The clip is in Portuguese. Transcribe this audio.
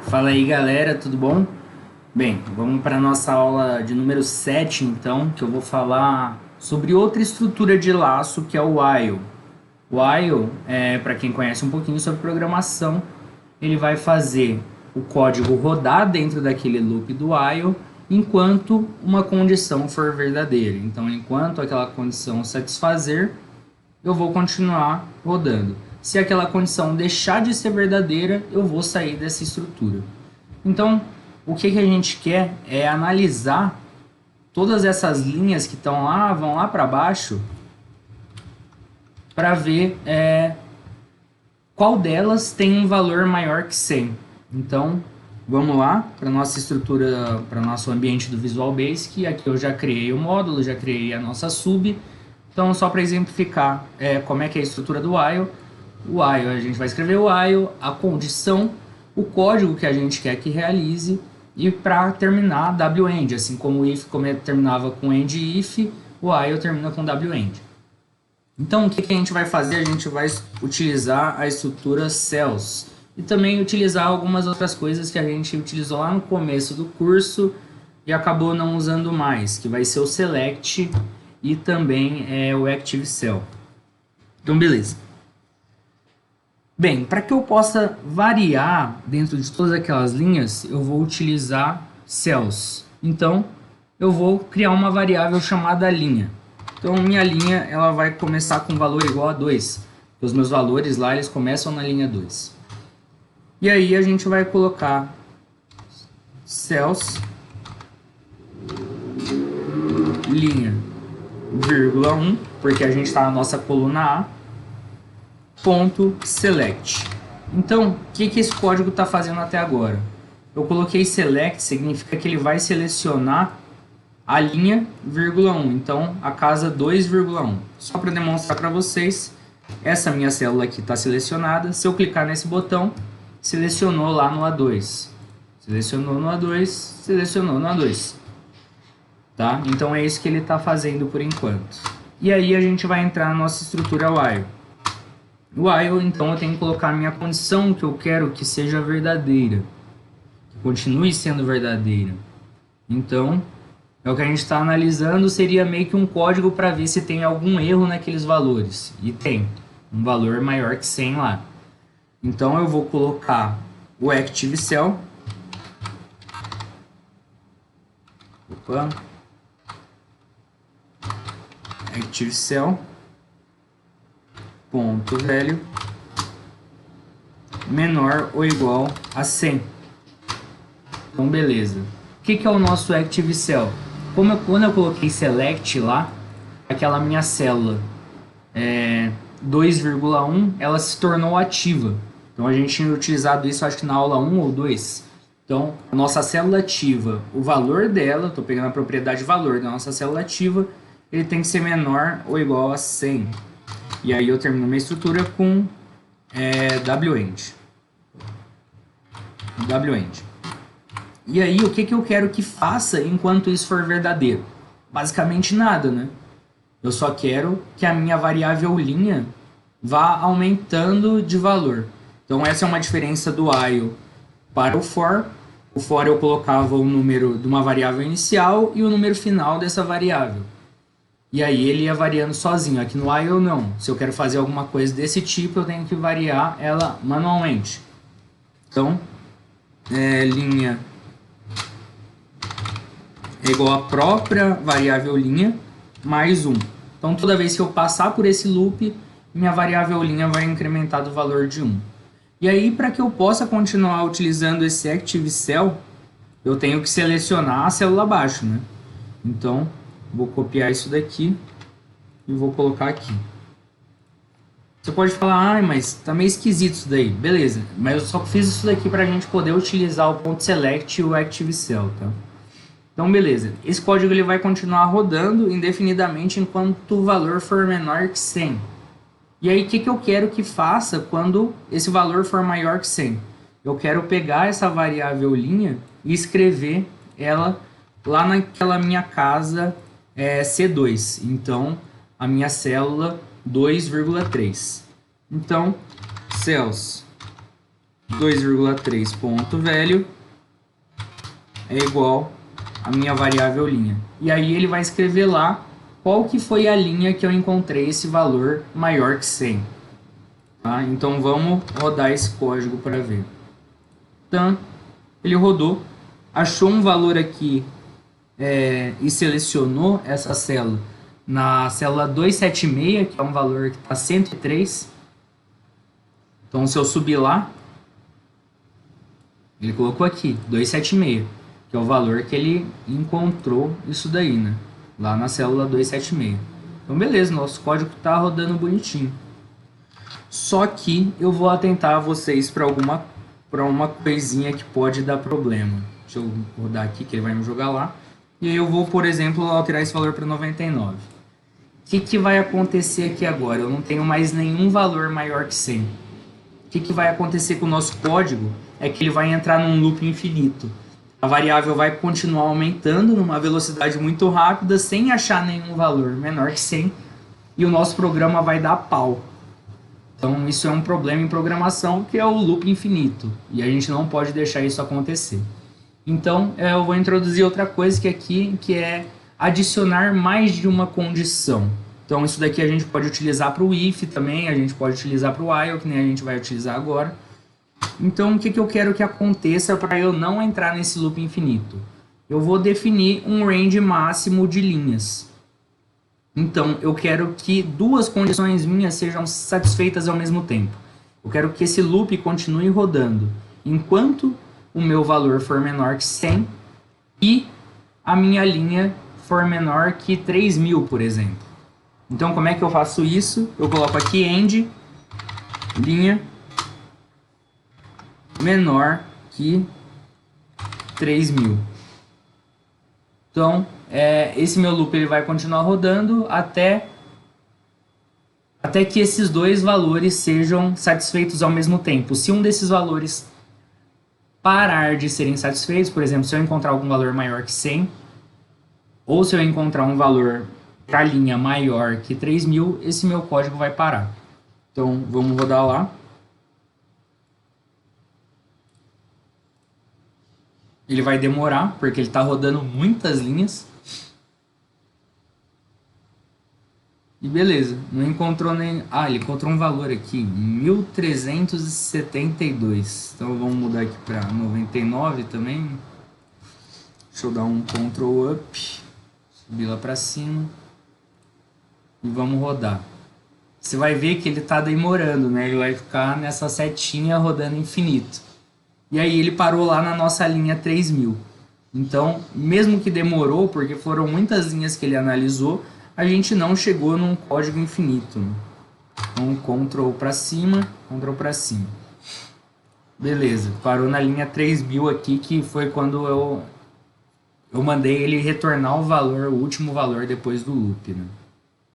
Fala aí galera, tudo bom? Bem, vamos para a nossa aula de número 7 então, que eu vou falar sobre outra estrutura de laço que é o while. O while, para quem conhece um pouquinho sobre programação, ele vai fazer o código rodar dentro daquele loop do while enquanto uma condição for verdadeira. Então, enquanto aquela condição satisfazer, eu vou continuar rodando. Se aquela condição deixar de ser verdadeira, eu vou sair dessa estrutura. Então, o que a gente quer é analisar todas essas linhas que estão lá, vão lá para baixo, para ver qual delas tem um valor maior que 100. Então, vamos lá para nossa estrutura, para nosso ambiente do Visual Basic. Aqui eu já criei o módulo, já criei a nossa sub. Então, só para exemplificar como é que é a estrutura do while. O while, a gente vai escrever o while, a condição, o código que a gente quer que realize e para terminar w-end, assim como o if terminava com end if, o while termina com w-end. Então o que a gente vai fazer? A gente vai utilizar a estrutura cells e também utilizar algumas outras coisas que a gente utilizou lá no começo do curso e acabou não usando mais, que vai ser o select e também o active cell. Então beleza. Bem, para que eu possa variar dentro de todas aquelas linhas, eu vou utilizar cells. Então, eu vou criar uma variável chamada linha. Então, minha linha ela vai começar com valor igual a 2. Os meus valores lá eles começam na linha 2. E aí a gente vai colocar cells linha vírgula 1, porque a gente está na nossa coluna A. Ponto select. Então, o que esse código está fazendo até agora? Eu coloquei select, significa que ele vai selecionar a linha vírgula 1, então a casa 2,1. Só para demonstrar para vocês, essa minha célula aqui está selecionada. Se eu clicar nesse botão, selecionou lá no A2. Selecionou no A2, selecionou no A2. Tá? Então é isso que ele está fazendo por enquanto. E aí a gente vai entrar na nossa estrutura while. While, então eu tenho que colocar a minha condição que eu quero que seja verdadeira, que continue sendo verdadeira. Então, o que a gente está analisando seria meio que um código para ver se tem algum erro naqueles valores. E tem um valor maior que 100 lá. Então eu vou colocar o active cell. Opa. Active cell. Ponto velho menor ou igual a 100. Então beleza. O que é o nosso active cell? Quando eu coloquei select lá, aquela minha célula 2,1 ela se tornou ativa. Então a gente tinha utilizado isso acho que na aula 1 ou 2. Então a nossa célula ativa, o valor dela, estou pegando a propriedade valor da nossa célula ativa, ele tem que ser menor ou igual a 100. E aí eu termino minha estrutura com w-end. W-end. E aí o que eu quero que faça enquanto isso for verdadeiro? Basicamente nada, né? Eu só quero que a minha variável linha vá aumentando de valor. Então essa é uma diferença do while para o for. O for eu colocava o número de uma variável inicial e o número final dessa variável. E aí ele ia variando sozinho. Aqui no while não. Se eu quero fazer alguma coisa desse tipo, eu tenho que variar ela manualmente. Então, linha é igual a própria variável linha mais 1. Então toda vez que eu passar por esse loop, minha variável linha vai incrementar do valor de 1. E aí para que eu possa continuar utilizando esse active cell, eu tenho que selecionar a célula abaixo, né? Então vou copiar isso daqui e vou colocar aqui. Você pode falar, mas tá meio esquisito isso daí. Beleza, mas eu só fiz isso daqui para a gente poder utilizar o ponto select e o active cell, tá? Então beleza, esse código ele vai continuar rodando indefinidamente enquanto o valor for menor que 100. E aí o que eu quero que faça quando esse valor for maior que 100? Eu quero pegar essa variável linha e escrever ela lá naquela minha casa C2, então a minha célula 2,3. Então, cells 2,3 ponto velho é igual a minha variável linha. E aí ele vai escrever lá qual que foi a linha que eu encontrei esse valor maior que 100. Tá? Então vamos rodar esse código para ver. Então, ele rodou, achou um valor aqui e selecionou essa célula na célula 276, que é um valor que está 103. Então se eu subir lá, ele colocou aqui 276, que é o valor que ele encontrou isso daí, né? Lá na célula 276. Então beleza, nosso código está rodando bonitinho. Só que eu vou atentar vocês para uma coisinha que pode dar problema. Deixa eu rodar aqui que ele vai me jogar lá. E aí eu vou, por exemplo, alterar esse valor para 99. O que vai acontecer aqui agora? Eu não tenho mais nenhum valor maior que 100. O que vai acontecer com o nosso código é que ele vai entrar num loop infinito. A variável vai continuar aumentando numa velocidade muito rápida, sem achar nenhum valor menor que 100, e o nosso programa vai dar pau. Então isso é um problema em programação, que é o loop infinito, e a gente não pode deixar isso acontecer. Então eu vou introduzir outra coisa que é adicionar mais de uma condição. Então isso daqui a gente pode utilizar para o if também, a gente pode utilizar para o while, que nem a gente vai utilizar agora. Então o que eu quero que aconteça para eu não entrar nesse loop infinito? Eu vou definir um range máximo de linhas. Então eu quero que duas condições minhas sejam satisfeitas ao mesmo tempo. Eu quero que esse loop continue rodando enquanto o meu valor for menor que 100 e a minha linha for menor que 3.000, por exemplo. Então, como é que eu faço isso? Eu coloco aqui end linha menor que 3.000. Então, esse meu loop ele vai continuar rodando até que esses dois valores sejam satisfeitos ao mesmo tempo. Se um desses valores parar de serem satisfeitos, por exemplo, se eu encontrar algum valor maior que 100, ou se eu encontrar um valor para a linha maior que 3.000, esse meu código vai parar. Então, vamos rodar lá. Ele vai demorar, porque ele está rodando muitas linhas. E beleza, não encontrou nem... Ah, ele encontrou um valor aqui, 1372. Então vamos mudar aqui para 99 também. Deixa eu dar um Ctrl Up, subir lá para cima. E vamos rodar. Você vai ver que ele está demorando, né? Ele vai ficar nessa setinha rodando infinito. E aí ele parou lá na nossa linha 3.000. Então, mesmo que demorou, porque foram muitas linhas que ele analisou, a gente não chegou num código infinito. Então, Ctrl para cima, Ctrl para cima. Beleza, parou na linha 3.000 aqui, que foi quando eu mandei ele retornar o valor, o último valor depois do loop, né?